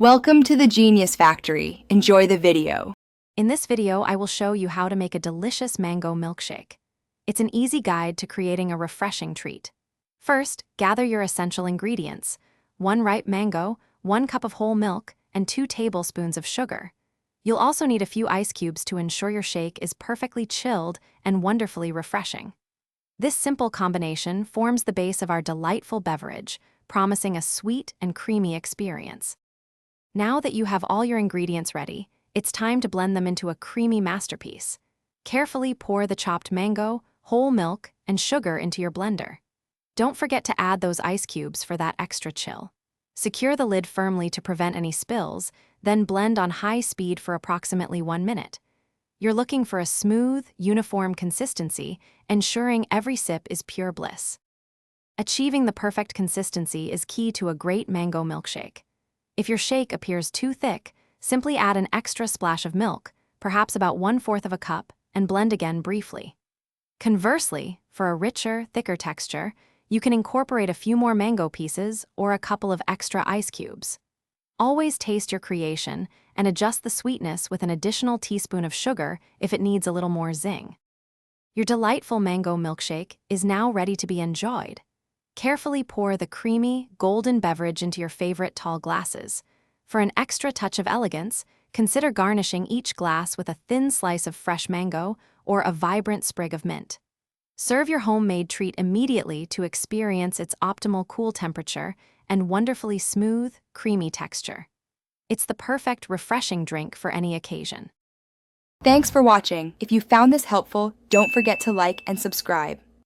Welcome to the Genius Factory. Enjoy the video. In this video, I will show you how to make a delicious mango milkshake. It's an easy guide to creating a refreshing treat. First, gather your essential ingredients: 1 ripe mango, 1 cup of whole milk, and 2 tablespoons of sugar. You'll also need a few ice cubes to ensure your shake is perfectly chilled and wonderfully refreshing. This simple combination forms the base of our delightful beverage, promising a sweet and creamy experience. Now that you have all your ingredients ready, it's time to blend them into a creamy masterpiece. Carefully pour the chopped mango, whole milk, and sugar into your blender. Don't forget to add those ice cubes for that extra chill. Secure the lid firmly to prevent any spills, then blend on high speed for approximately 1 minute. You're looking for a smooth, uniform consistency, ensuring every sip is pure bliss. Achieving the perfect consistency is key to a great mango milkshake. If your shake appears too thick, simply add an extra splash of milk, perhaps about 1/4 of a cup, and blend again briefly. Conversely, for a richer, thicker texture, you can incorporate a few more mango pieces or a couple of extra ice cubes. Always taste your creation and adjust the sweetness with an additional teaspoon of sugar if it needs a little more zing. Your delightful mango milkshake is now ready to be enjoyed. Carefully pour the creamy, golden beverage into your favorite tall glasses. For an extra touch of elegance, consider garnishing each glass with a thin slice of fresh mango or a vibrant sprig of mint. Serve your homemade treat immediately to experience its optimal cool temperature and wonderfully smooth, creamy texture. It's the perfect, refreshing drink for any occasion. Thanks for watching. If you found this helpful, don't forget to like and subscribe.